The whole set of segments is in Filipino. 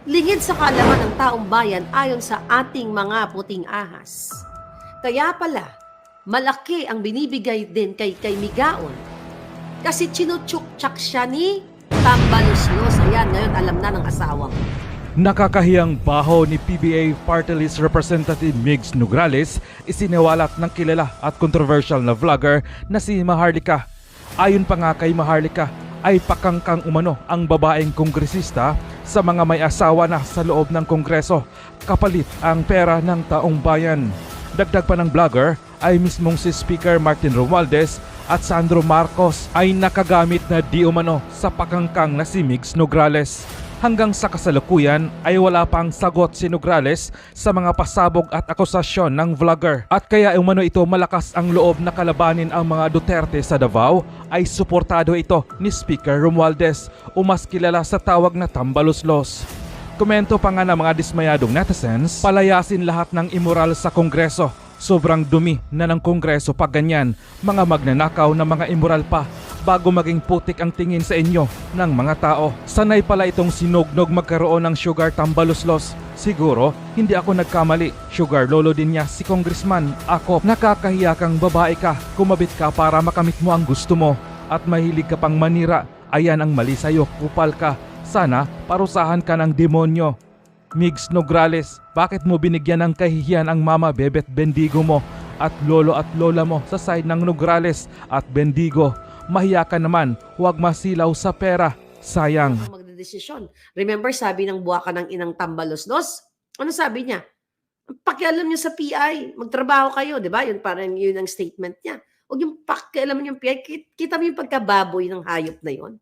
Lingid sa kaalaman ng taong bayan ayon sa ating mga puting ahas. Kaya pala, malaki ang binibigay din kay Migaon kasi chinutsyuk-tsak siya ni Tambaluslos. Ayan, ngayon alam na ng asawa mo. Nakakahiyang baho ni PBA Party List Representative Migs Nograles isiniwalat ng kilala at controversial na vlogger na si Maharlika. Ayon pa nga kay Maharlika ay pakangkang umano ang babaeng kongresista sa mga may asawa na sa loob ng kongreso kapalit ang pera ng taong bayan. Dagdag pa ng vlogger ay mismong si Speaker Martin Romualdez at Sandro Marcos ay nakagamit na di umano sa pakangkang na si Migs Nograles. Hanggang sa kasalukuyan ay wala pang sagot si Nograles sa mga pasabog at akusasyon ng vlogger. At kaya umano ito malakas ang loob na kalabanin ang mga Duterte sa Davao ay suportado ito ni Speaker Romualdez o mas kilala sa tawag na Tambaluslos. Komento pa nga ng mga dismayadong netizens, palayasin lahat ng immoral sa Kongreso. Sobrang dumi na ng Kongreso pag ganyan, mga magnanakaw na mga immoral pa bago maging putik ang tingin sa inyo ng mga tao. Sanay pala itong sinugnog magkaroon ng sugar Tambaluslos. Siguro, hindi ako nagkamali. Sugar lolo din niya si Congressman. Ako, nakakahiya kang babae ka. Kumabit ka para makamit mo ang gusto mo. At mahilig ka pang manira. Ayan ang mali sa'yo, kupal ka. Sana parusahan ka ng demonyo. Migs Nograles, bakit mo binigyan ng kahihiyan ang mama Bebet Bendigo mo at lolo at lola mo sa side ng Nograles at Bendigo? Mahiya ka naman, huwag masilaw sa pera. Sayang. Magdedesisyon. Remember, sabi ng buwaka ng inang Tambaluslos? Ano sabi niya? Pakialam niyo sa PI, magtrabaho kayo, di ba? Yun parang yun ang statement niya. Huwag yung pakialam niyo yung PI. Kita mo yung pagkababoy ng hayop na yon.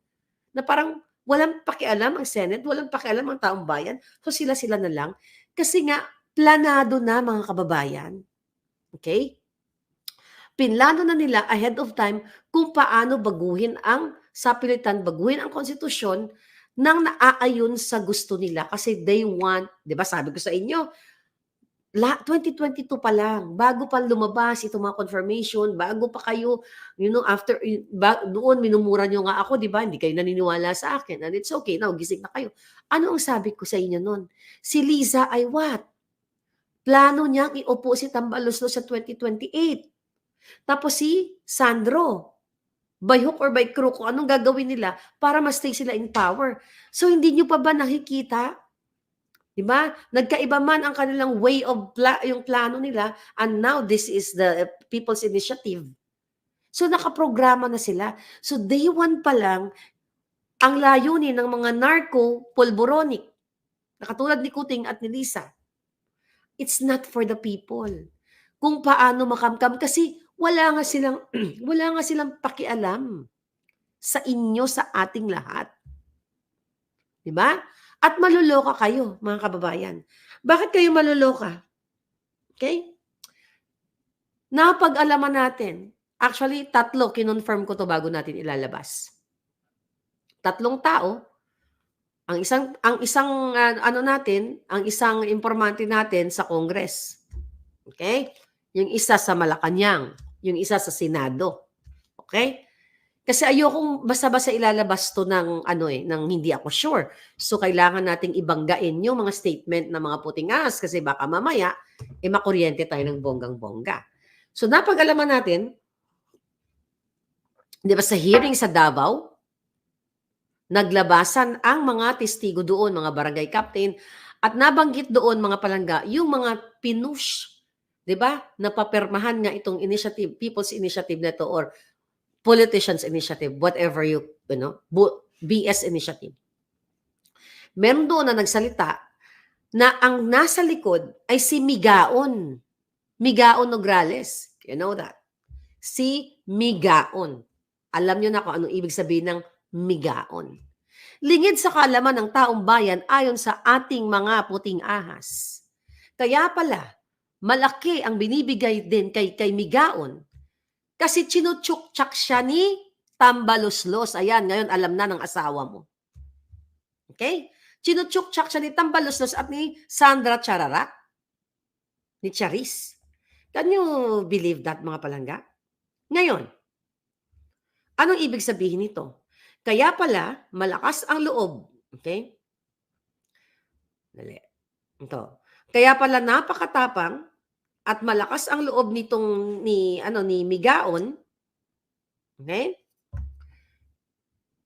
Na parang walang pakialam ang Senate, walang pakialam ang taong bayan. So sila-sila na lang. Kasi nga, planado na mga kababayan. Okay? Pinlano na nila ahead of time kung paano baguhin ang sapilitan, baguhin ang konstitusyon nang naaayon sa gusto nila. Kasi they want, di ba sabi ko sa inyo, 2022 pa lang, bago pa lumabas itong mga confirmation, bago pa kayo, after, doon minumura nyo nga ako, di ba? Hindi kayo naniniwala sa akin. And it's okay, now gising na kayo. Ano ang sabi ko sa inyo nun? Si Liza ay what? Plano niyang iupo si Tambaluslos sa 2028. Tapos si Sandro, by hook or by crook, kung anong gagawin nila para ma-stay sila in power. So hindi nyo pa ba nakikita? Diba? Nagkaiba man ang kanilang way of yung plano nila, and now this is the People's Initiative. So nakaprograma na sila. So day one pa lang, ang layunin ng mga narco-pulboronic, na katulad ni Kuting at ni Lisa, it's not for the people. Kung paano makamkam, kasi wala nga silang pakialam sa inyo, sa ating lahat. Diba? At maluloka kayo, mga kababayan. Bakit kayo maluloka? Okay? Napag-alaman natin. Actually, 3 kinonfirm ko to bago natin ilalabas. 3 tao. Ang isang informante natin sa Congress. Okay? Yung isa sa Malacanang, yung isa sa Senado. Okay? Kasi ayokong basta-basta ilalabas to ng hindi ako sure. So kailangan nating ibanggain yung mga statement ng mga puting ahas kasi baka mamaya makuryente tayo ng bonggang-bongga. So napag-alaman natin, 'di ba, sa hearing sa Davao, naglabasan ang mga testigo doon, mga barangay captain, at nabanggit doon mga palangga yung mga pinush, 'di ba? Napapirmahan nga itong initiative, People's Initiative na to, or Politicians Initiative, whatever BS Initiative. Meron doon na nagsalita na ang nasa likod ay si Migaon. Migaon Nograles. You know that? Si Migaon. Alam nyo na kung anong ibig sabihin ng Migaon. Lingid sa kaalaman ng taong bayan ayon sa ating mga puting ahas. Kaya pala, malaki ang binibigay din kay Migaon kasi chinutsyuk-tsak siya ni Tambaluslos. Ayan, ngayon alam na ng asawa mo. Okay? Chinutsyuk-tsak siya ni Tambaluslos at ni Sandra Charara. Ni Charis. Can you believe that, mga palangga? Ngayon, anong ibig sabihin nito? Kaya pala, malakas ang loob. Okay? Dali. Ito. Kaya pala napakatapang at malakas ang loob nitong ni Migaon, okay?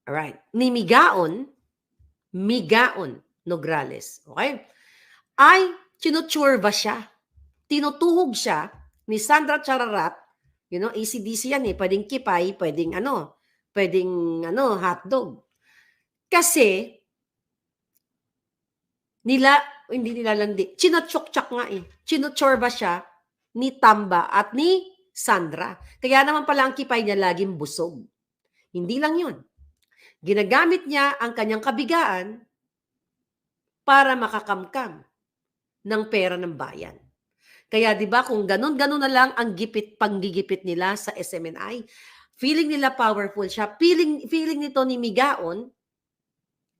Alright. Ni Migaon Nograles, okay? Ay tinutsurba siya. Tinutuhog siya ni Sandra Chararat, AC/DC yan, puwedeng kipay, puwedeng hotdog. Kasi hindi nilalandi, chinotsyok-tsak nga, Tinutsorba siya ni Tamba at ni Sandra. Kaya naman pala ang kipay niya laging busog. Hindi lang 'yun, ginagamit niya ang kanyang kabigaan para makakamkam ng pera ng bayan. Kaya 'di ba kung gano'n-gano'n na lang ang panggigipit nila sa SMNI, feeling nila powerful siya, feeling nito ni Migaon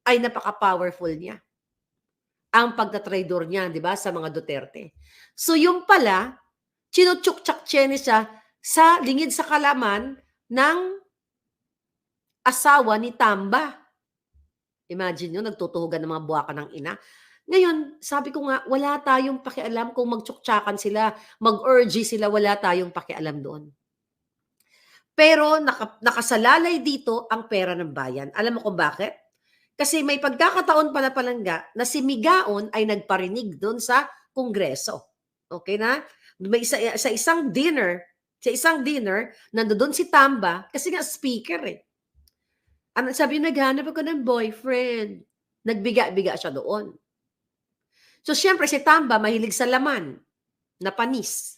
ay napaka-powerful niya. Ang pagtatraydor niya, 'di ba, sa mga Duterte. So yung pala, chinutsyuk-tsaktsyene siya sa lingid sa kalaman ng asawa ni Tamba. Imagine niyo, nagtutuhugan ng mga buwaka ng ina. Ngayon, sabi ko nga, wala tayong pakialam kung magtsuktsakan sila, mag-orgy sila, wala tayong pakialam doon. Pero nakasalalay dito ang pera ng bayan. Alam mo kung bakit? Kasi may pagkakataon pa na palangga na si Migaon ay nagparinig doon sa Kongreso. Okay na? May sa isang dinner, nandoon si Tamba, kasi nga speaker Ano sabi, naghanap ako ng boyfriend. Nagbiga-biga siya doon. So, siyempre, si Tamba mahilig sa laman na panis.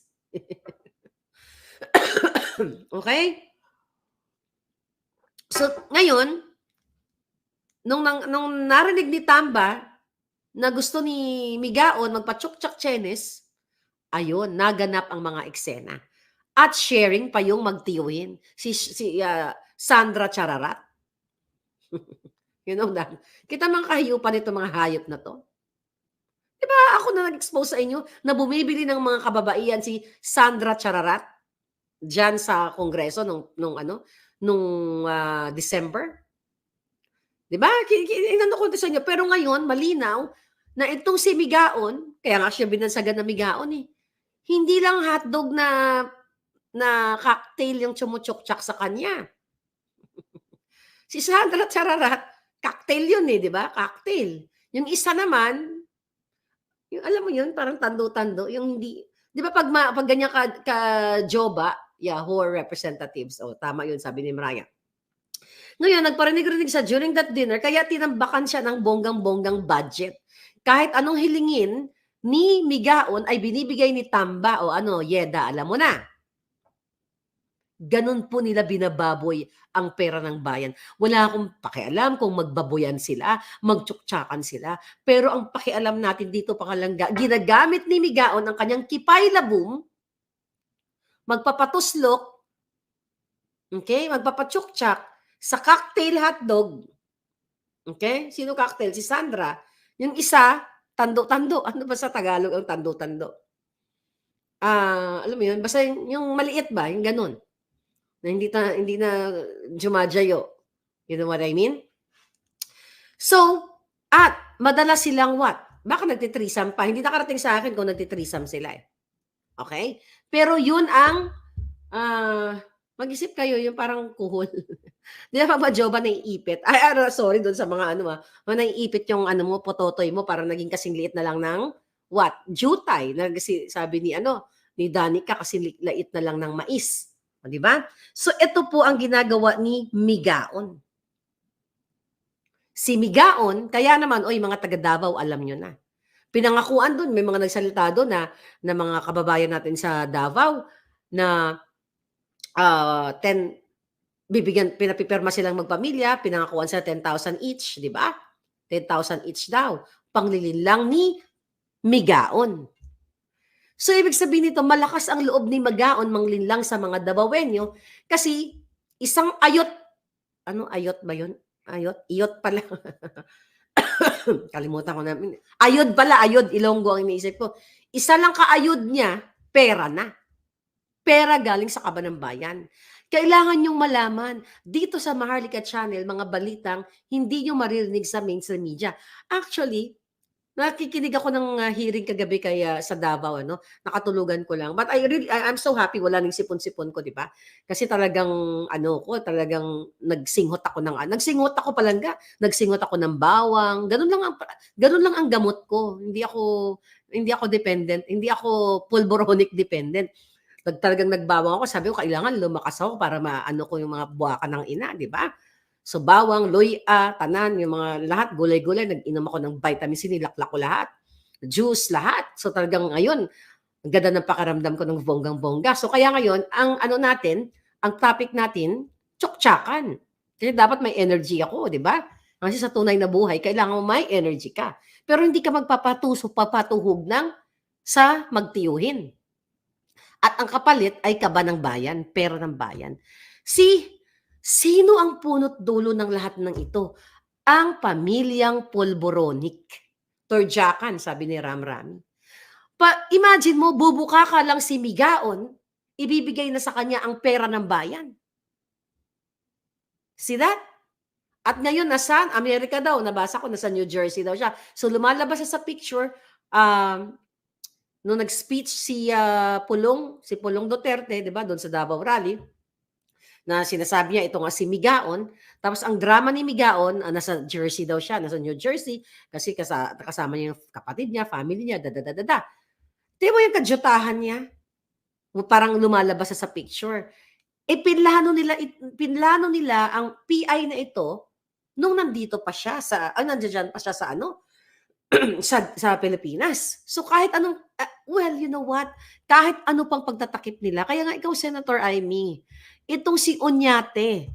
Okay? So, ngayon, nung narinig ni Tamba na gusto ni Migaon magpa-tsuktsak-tsenes, ayun, naganap ang mga eksena. At sharing pa yung magtiyuhin, si Sandra Chararat. Kita mga kahiyupan nito mga hayop na to. Diba ako na nag-expose sa inyo na bumibili ng mga kababaihan si Sandra Chararat diyan sa Kongreso nung December? 'Di ba? Inano ko sa inyo, pero ngayon malinaw na itong si Migaon, kaya nga siya binansagan na Migaon Hindi lang hotdog na cocktail yung tsumutsuktsak sa kanya. Si Sandra Chararat, cocktail yun 'di ba? Cocktail. Yung isa naman, yung alam mo yun, parang tando-tando, yung hindi 'di ba pag ganyan ka-joba, who are representatives. Tama yun, sabi ni Mariah. Ngayon, nagparinig-rinig siya during that dinner, kaya tinambakan siya ng bonggang-bonggang budget. Kahit anong hilingin ni Migaon ay binibigay ni Tamba Yeda, alam mo na. Ganun po nila binababoy ang pera ng bayan. Wala akong pakialam kung magbaboyan sila, magtsuktsakan sila. Pero ang pakialam natin dito, pakalangga, ginagamit ni Migaon ang kanyang kipay labum, magpapatuslok, okay, magpapatsuksak sa cocktail hotdog. Okay? Sino cocktail? Si Sandra. Yung isa, tando-tando. Ano ba sa Tagalog ang tando-tando? Alam mo yun, basta yung maliit ba, yung ganun. Na hindi na jumajayo. You know what I mean? So, at madalas silang what? Baka nagtitrisam pa. Hindi nakarating sa akin kung nagtitrisam sila Okay? Pero yun ang mag-isip kayo yung parang kuhol. Di ba pag majoba naiipit? Sorry doon sa mga naiipit yung mo, pototoy mo, parang naging kasing liit na lang ng what? Jutay. Sabi ni Danica, kasi lait na lang ng mais. Di ba? So, ito po ang ginagawa ni Migaon. Si Migaon, kaya naman, mga taga Davao, alam nyo na. Pinangakuan doon, may mga nagsalita doon na mga kababayan natin sa Davao na pinapipirma silang magpamilya, pinangakuan sila 10,000 each, di ba? 10,000 each daw. Panglilin lang ni Migaon. So, ibig sabihin nito, malakas ang loob ni Migaon manglinlang sa mga Davaoenyo kasi isang ayot, ayot ba yun? Iyot pala. Kalimutan ko na. Ayod pala, Ilonggo ang iniisip ko. Isa lang kaayod niya, pera na. Pera galing sa kaban ng bayan. Kailangan nyong malaman, dito sa Maharlika Channel, mga balitang hindi nyo maririnig sa mainstream media. Actually, Nakikinig ako ng, hearing kagabi kay, sa Davao ano, nakatulugan ko lang. But I'm so happy wala ng sipon-sipon ko, 'di ba? Kasi talagang ano ko, talagang nagsingot ako palangga, nagsingot ako ng bawang, gano'n lang ang gamot ko. Hindi ako dependent, hindi ako pulboronic dependent. Talagang nagbawang ako, sabi ko kailangan lumakas ako para maano ko yung mga buwakan ng ina, 'di ba? So bawang, luya, tanan, yung mga lahat gulay-gulay, nag-inom ako ng vitamin C, nilakla ko lahat, juice, lahat. So talagang ngayon, ang ganda ng pakiramdam ko ng bonggang-bongga. So kaya ngayon, ang ano natin, ang topic natin, tsuktsakan. Kasi dapat may energy ako, 'di ba? Kasi sa tunay na buhay, kailangan mo may energy ka. Pero hindi ka papatuhog ng sa magtiyuhin. At ang kapalit ay kaba ng bayan, pera ng bayan. Sino ang punot dulo ng lahat ng ito? Ang pamilyang Polboronic. Torjakan, sabi ni Ramrami. Imagine mo, bubuka ka lang si Migaon, ibibigay na sa kanya ang pera ng bayan. See that? At ngayon, nasa Amerika daw, nabasa ko, nasa New Jersey daw siya. So lumalabas siya sa picture, nung nag-speech si Pulong Duterte, 'di ba, doon sa Davao Rally, na sinasabi niya ito nga si Migaon, tapos ang drama ni Migaon, nasa Jersey daw siya, nasa New Jersey, kasi kasama niya yung kapatid niya, family niya, da. Tingnan mo yung kadyutahan niya, parang lumalabas sa picture. Pinlano nila ang PI na ito nung nandito pa siya nandiyan pa siya sa ano, sa Pilipinas. So kahit anong well, you know what? Kahit ano pang pagtatakip nila, kaya nga ikaw Senator Amy, itong si Oñate,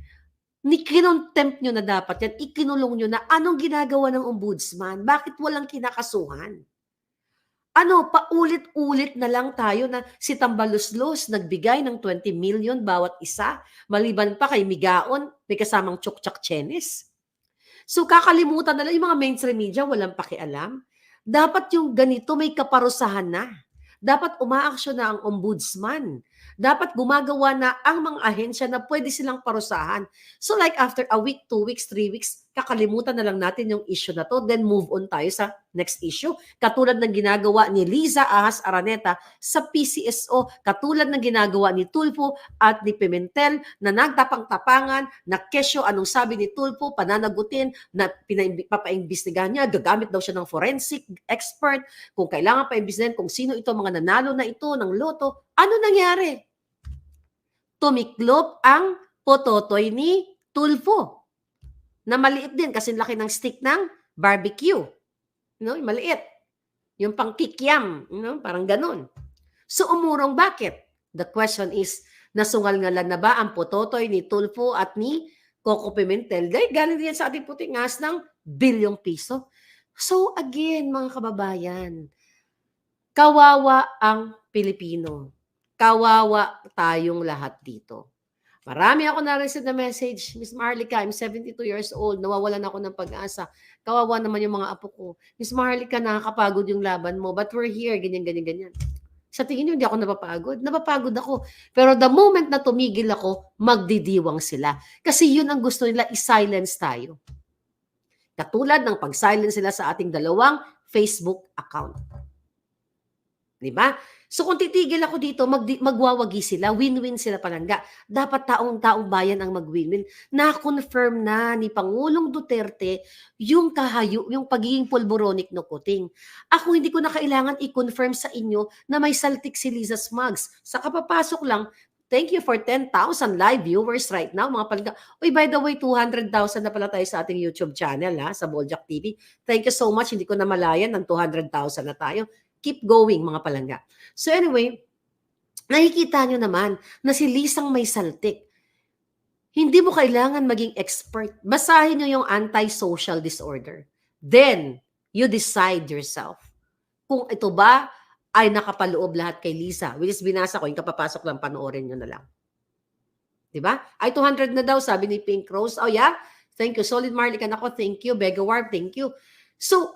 kinontempt nyo na dapat yan, ikinulong nyo na, anong ginagawa ng ombudsman? Bakit walang kinakasuhan? Ano, paulit-ulit na lang tayo na si Tambaluslos nagbigay ng 20 million bawat isa, maliban pa kay Migaon, may kasamang Chukchak Chenes. So kakalimutan na lang yung mga mainstream media, walang pakialam. Dapat yung ganito may kaparusahan na. Dapat umaaksyon na ang ombudsman. Dapat gumagawa na ang mga ahensya na pwede silang parusahan. So like after a week, 2 weeks, 3 weeks, kakalimutan na lang natin yung issue na to, then move on tayo sa next issue. Katulad ng ginagawa ni Liza Ahas Araneta sa PCSO, katulad ng ginagawa ni Tulfo at ni Pimentel na nagtapang-tapangan, na kesyo anong sabi ni Tulfo, pananagutin, na papaimbestigahan niya, gagamit daw siya ng forensic expert, kung kailangan paimbestigahan kung sino ito, mga nanalo na ito ng loto. Ano nangyari? Tumiklop ang pototoy ni Tulfo na maliit din kasi laki ng stick ng barbecue. No, maliit. Yung pang kikiam, no? Parang ganun. So umurong bakit? The question is, nasungal-ngalan na ba ang pototoy ni Tulfo at ni Coco Pimentel? Galing din sa ating puting ngas ng bilyong piso. So again, mga kababayan, kawawa ang Pilipino. Kawawa tayong lahat dito. Marami ako na-receive na message, Miss Marlica, I'm 72 years old, nawawalan ako ng pag-asa. Kawawa naman yung mga apo ko. Miss Marlica, nakakapagod yung laban mo, but we're here, ganyan. Sa tingin niyo, hindi ako napapagod? Napapagod ako. Pero the moment na tumigil ako, magdidiwang sila. Kasi yun ang gusto nila, i-silence tayo. Katulad ng pag-silence sila sa ating dalawang Facebook account. Diba? So kung titigil ako dito, magwawagi sila, win-win sila palangga. Dapat taong bayan ang mag-win-win. Na-confirm na ni Pangulong Duterte yung pagiging polboronic no kuting. Ako hindi ko na kailangan i-confirm sa inyo na may saltik si Liza Smugs. Sa kapapasok lang, thank you for 10,000 live viewers right now, mga palangga. Uy, by the way, 200,000 na pala tayo sa ating YouTube channel, sa Boljak TV. Thank you so much. Hindi ko na malayan ng 200,000 na tayo. Keep going, mga palangga. So anyway, nakikita nyo naman na si Lisang may saltik. Hindi mo kailangan maging expert. Basahin nyo yung anti-social disorder. Then, you decide yourself kung ito ba ay nakapaloob lahat kay Lisa. Which is binasa ko, yung kapapasok lang, panoorin nyo na lang. Diba? Ay, 200 na daw, sabi ni Pink Rose. Oh yeah? Thank you. Solid Marlican ako, thank you. Begawar, thank you. So,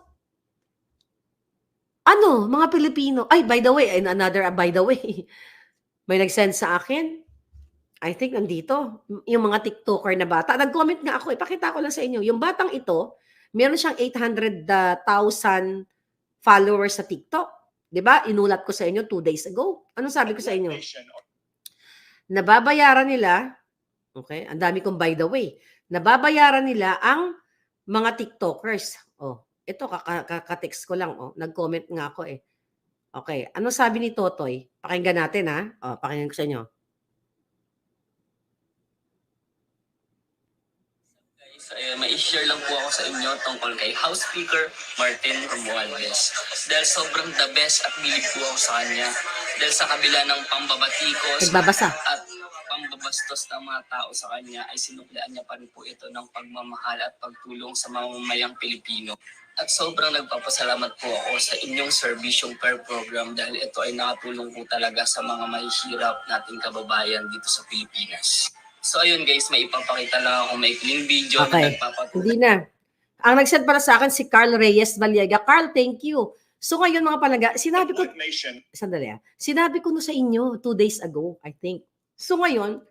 mga Pilipino, by the way, by the way, may nag-send sa akin, I think nandito, yung mga TikToker na bata. Nag-comment nga ako, ipakita ko lang sa inyo. Yung batang ito, meron siyang 800,000 followers sa TikTok. 'Di ba? Inulat ko sa inyo 2 days ago. Anong sabi ko sa inyo? Nababayaran nila, okay, ang dami kong by the way, nababayaran nila ang mga TikTokers. Oh, ito kaka-text ko lang, oh, nag-comment nga ako eh. Okay, ano sabi ni Totoy? Pakinggan natin ha. Oh, pakinggan ko sa inyo. May share lang po ako sa inyo tungkol kay House Speaker Martin Romualdez. Dahil sobrang the best at bilib po ako sa kanya. Dahil sa kabila ng pambabatikos Nagbabasa. at pambabastos ng mga tao sa kanya ay sinuklian niya pa rin po ito ng pagmamahal at pagtulong sa mamamayang Pilipino. At sobrang nagpapasalamat po ako sa inyong servisyong per program dahil ito ay nakatulong po talaga sa mga mahihirap nating kababayan dito sa Pilipinas. So ayun guys, may ipapakita lang ako maikling video Okay. na nagpapatuloy. Hindi na. Ang nag-send para sa akin si Carl Reyes Valiega. Carl, thank you. So ngayon mga palaga, sinabi ko, sandali sinabi ko no sa inyo 2 days ago, I think. So ngayon,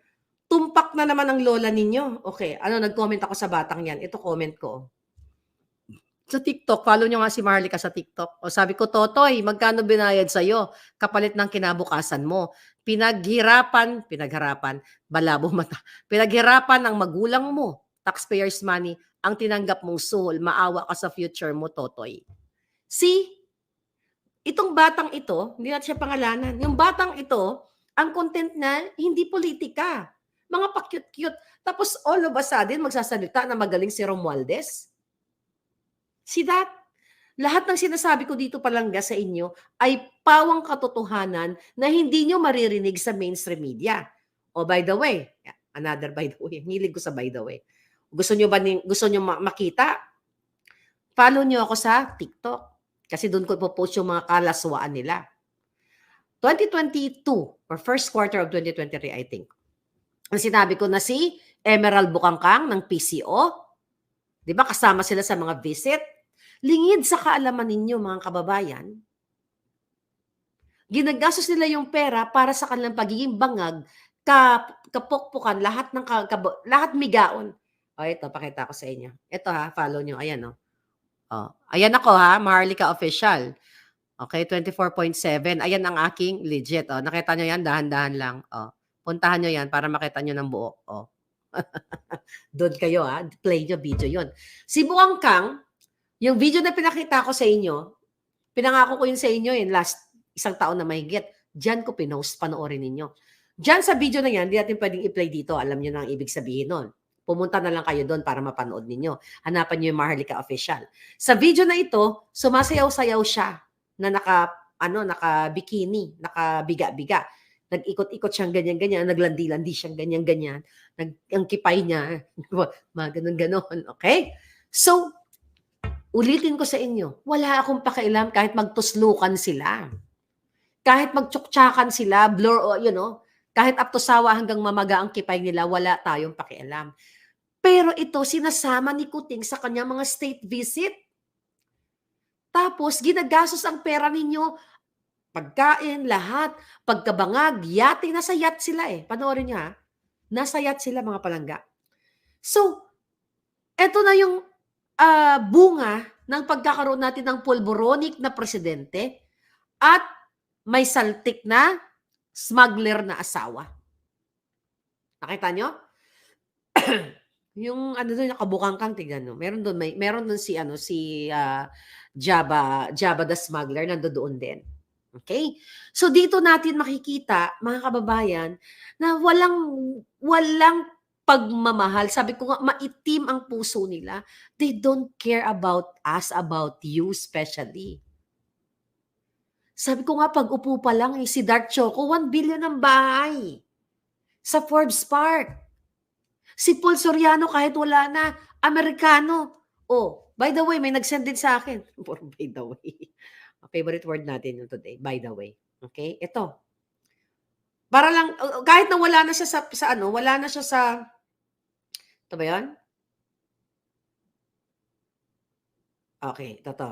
tumpak na naman ang lola ninyo. Okay, nag-comment ako sa batang yan. Ito comment ko. Sa TikTok, follow nyo nga si Maharlika sa TikTok. O sabi ko, Totoy, magkano binayad sa'yo? Kapalit ng kinabukasan mo. Pinaghirapan, balabo mata. Pinaghirapan ng magulang mo, taxpayers' money, ang tinanggap mong suhol, maawa ka sa future mo, Totoy. See? Itong batang ito, hindi natin siya pangalanan. Yung batang ito, ang content na hindi politika. Mga pa-cute-cute. Tapos all of a sudden, magsasalita na magaling si Romualdez. See that? Lahat ng sinasabi ko dito palangga sa inyo ay pawang katotohanan na hindi nyo maririnig sa mainstream media. Oh, by the way, another by the way, hilig ko sa by the way. Gusto nyo makita? Follow nyo ako sa TikTok. Kasi doon ko ipopost yung mga kalaswaan nila. 2022 or first quarter of 2023, I think. Ang sinabi ko na si Emerald Bukangkang ng PCO, di ba kasama sila sa mga visit? Lingid sa kaalaman ninyo, mga kababayan, ginagastos nila yung pera para sa kanilang pagiging bangag, kapokpokan, lahat migaon. O, ito, pakita ko sa inyo. Ito ha, follow nyo. Ayan, ayan ako ha, Maharlika Official. Okay, 24.7. Ayan ang aking legit. Nakita nyo yan, dahan-dahan lang. Puntahan nyo yan para makita nyo ng buo. Doon kayo ha, play nyo, video yon. Si Bukangkang, yung video na pinakita ko sa inyo, pinangako ko yun sa inyo last isang taon na mahigit. Diyan ko pinost, panoorin ninyo. Diyan sa video na yan, hindi natin pwedeng i-play dito. Alam nyo na ang ibig sabihin nun. Pumunta na lang kayo doon para mapanood ninyo. Hanapan nyo yung Maharlika Official. Sa video na ito, sumasayaw-sayaw siya na naka-bikini, nakabiga-biga. Nag-ikot-ikot siyang ganyan-ganyan, naglandi-landi siyang ganyan-ganyan. Ang kipay niya, mga ganun-ganon. Okay? So, ulitin ko sa inyo, wala akong pakialam kahit magtuslukan sila. Kahit magtsuktsakan sila, kahit aptosawa hanggang mamaga ang kipay nila, wala tayong pakialam. Pero ito, sinasama ni Kuting sa kanyang mga state visit. Tapos, ginagastos ang pera ninyo, pagkain, lahat, pagkabangag, yate, nasa yacht sila Panoorin niyo ha. Nasa yacht sila mga palangga. So, eto na yung bunga ng pagkakaroon natin ng pulboronic na presidente at may saltik na smuggler na asawa. Nakita nyo? Yung doon nakabukangkang, tignan nyo. Meron doon si Jabba the smuggler nandoon din. Okay? So dito natin makikita, mga kababayan, na walang pagmamahal. Sabi ko nga, maitim ang puso nila. They don't care about us, about you especially. Sabi ko nga, pag-upo pa lang, si Dark Choco, 1 billion ang bahay sa Forbes Park. Si Paul Soriano, kahit wala na, Amerikano. Oh, by the way, may nag-send din sa akin. By the way. Favorite word natin yung today, by the way. Okay? Ito. Para lang, kahit na wala na siya wala na siya sa, ito ba yan? Okay, ito.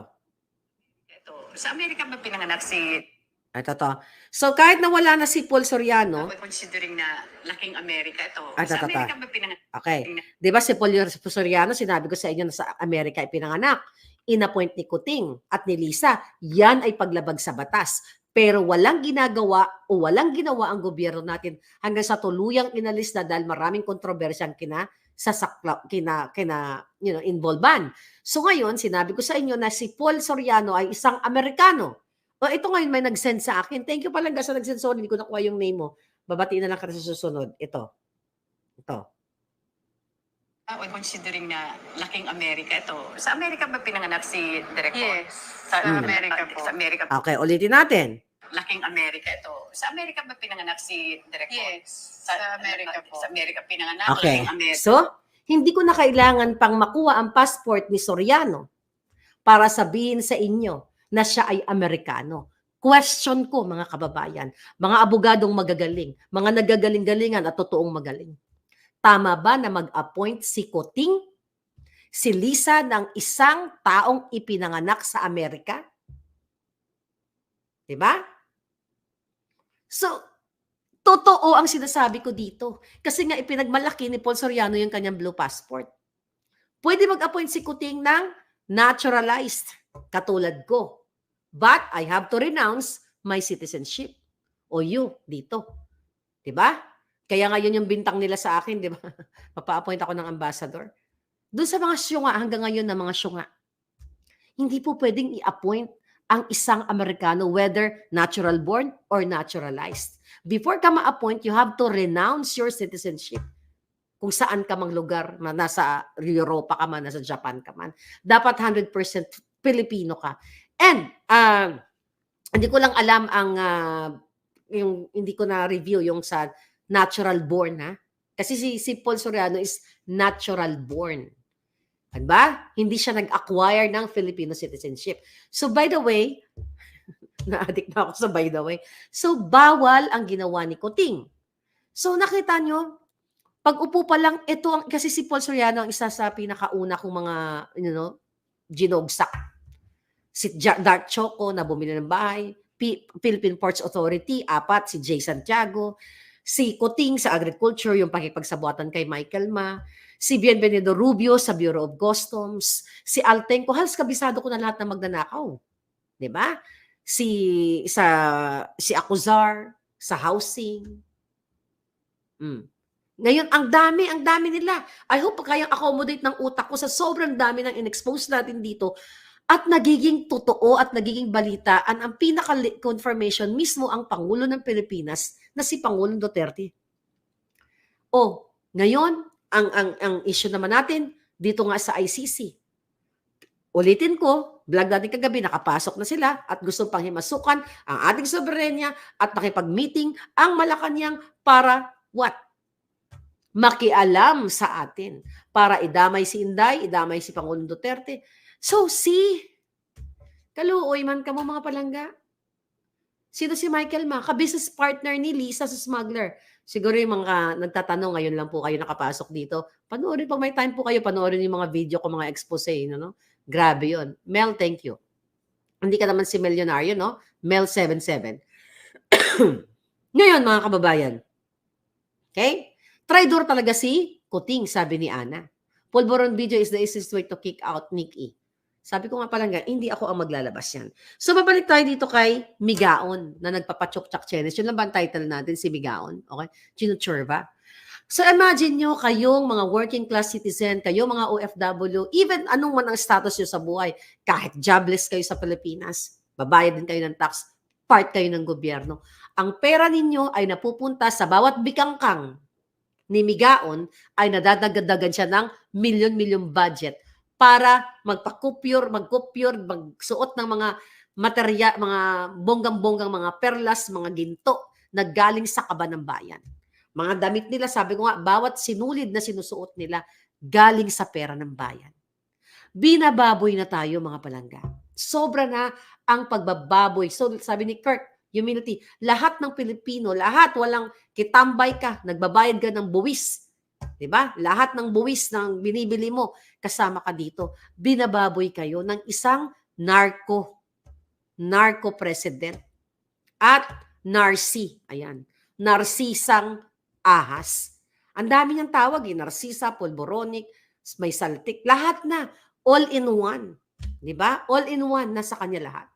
Sa Amerika ba pinanganak si... Ito. So, kahit na wala na si Paul Soriano, considering na laking Amerika ito. Sa Amerika ba pinanganak? Okay. Di ba si Paul Soriano, sinabi ko sa inyo na sa Amerika ipinanganak, inappoint ni Kuting at ni Lisa, yan ay paglabag sa batas. Pero walang ginagawa o walang ginawa ang gobyerno natin hanggang sa tuluyang inalis na dahil maraming kontrobersyang involvan. So ngayon, sinabi ko sa inyo na si Paul Soriano ay isang Amerikano. O ito ngayon may nag-send sa akin. Thank you pala sa nag-send. Sorry, hindi ko nakuha yung name mo. Babatiin na lang kita sa susunod. Ito. When considering na laking Amerika ito, sa Amerika ba pinanganak si Direk Paul? Yes, Sa Mm. Amerika po. Sa Amerika po. Okay, ulitin natin. Laking Amerika ito. Sa Amerika ba pinanganak si Direk Paul? yes, sa Amerika po. Sa Amerika pinanganak. Okay. Laking Amerika. So, hindi ko na kailangan pang makuha ang passport ni Soriano para sabihin sa inyo na siya ay Amerikano. Question ko, mga kababayan, mga abogadong magagaling, mga nagagaling-galingan at totoong magaling. Tama ba na mag-appoint si Kuting, si Lisa ng isang taong ipinanganak sa Amerika? Diba? So, totoo ang sinasabi ko dito. Kasi nga ipinagmalaki ni Paul Soriano yung kanyang blue passport. Pwede mag-appoint si Kuting ng naturalized, katulad ko. But I have to renounce my citizenship. O you, dito. Diba? Kaya ngayon yung bintang nila sa akin, di ba? Mapa-appoint ako ng ambassador. Doon sa mga syunga, hanggang ngayon na mga syunga, hindi po pwedeng i-appoint ang isang Amerikano, whether natural born or naturalized. Before ka ma-appoint, you have to renounce your citizenship. Kung saan ka mang lugar, nasa Europa ka man, nasa Japan ka man. Dapat 100% Pilipino ka. And, hindi ko lang alam ang, yung hindi ko na-review yung sa natural born, ha? Kasi si Paul Soriano is natural born. Diba? Hindi siya nag-acquire ng Filipino citizenship. So, by the way, na-addict na ako sa by the way. So, bawal ang ginawa ni Kuting. So, nakita nyo, pag upo pa lang, ito ang, kasi si Paul Soriano ang isa sa pinakauna kong mga, ginogsak. Si Dark Choco na bumili ng bahay, Philippine Ports Authority, 4, si Jay Santiago, si Kuting sa agriculture, yung pakipagsabuatan kay Michael Ma, si Bienvenido Rubio sa Bureau of Customs, si Altenco, halos kabisado ko na lahat na magnanakaw. 'Di ba? Si Acuzar sa housing. Ngayon, ang dami nila. I hope kayang accommodate ng utak ko sa sobrang dami ng in-expose natin dito at nagiging totoo at nagiging balitaan ang pinaka-confirmation mismo ang Pangulo ng Pilipinas na si Pangulong Duterte. Ngayon, ang issue naman natin dito nga sa ICC. Ulitin ko, vlog natin kagabi, nakapasok na sila at gusto pang himasukan ang ating soberenya at nakipag-meeting ang Malacanang para what? Makialam sa atin. Para idamay si Inday, idamay si Pangulong Duterte. So, kaluoy man ka mo mga palangga. Sino si Michael Ma? Ka-business partner ni Lisa sa smuggler. Siguro yung mga nagtatanong, ngayon lang po kayo nakapasok dito. Panoorin, pag may time po kayo, panoorin yung mga video ko, mga expose, no? Grabe yun. Mel, thank you. Hindi ka naman si Milyonaryo, no? Mel 77. Ngayon, mga kababayan. Okay? Traidor talaga si Kuting, sabi ni Ana. Pulburon video is the easiest way to kick out Nick E. Sabi ko nga palang, hindi ako ang maglalabas yan. So, babalik tayo dito kay Migaon na nagpapachok-chak challenge. Yun lang ba ang title natin, si Migaon? Okay? Chinuchurva. So, imagine nyo kayong mga working class citizen, kayo mga OFW, even anong man ang status nyo sa buhay, kahit jobless kayo sa Pilipinas, babayad din kayo ng tax, part kayo ng gobyerno. Ang pera ninyo ay napupunta sa bawat bikangkang ni Migaon ay nadadagdagan siya ng milyon-milyon budget para magsuot ng mga material, mga bonggang-bonggang mga perlas, mga ginto na galing sa kaban ng bayan. Mga damit nila, sabi ko nga, bawat sinulid na sinusuot nila galing sa pera ng bayan. Binababoy na tayo, mga palangga. Sobra na ang pagbababoy. So, sabi ni Kirk, humility, lahat ng Pilipino, lahat, walang kitambay ka, nagbabayad ka ng buwis. Diba? Lahat ng buwis ng binibili mo, kasama ka dito. Binababoy kayo ng isang narco president at narsi. Ayan. Narsisang ahas. Ang dami niyang tawag, eh, Narcisa, Pulboronic, may Saltik, lahat na. All in one. Di ba? All in one, nasa kanya lahat.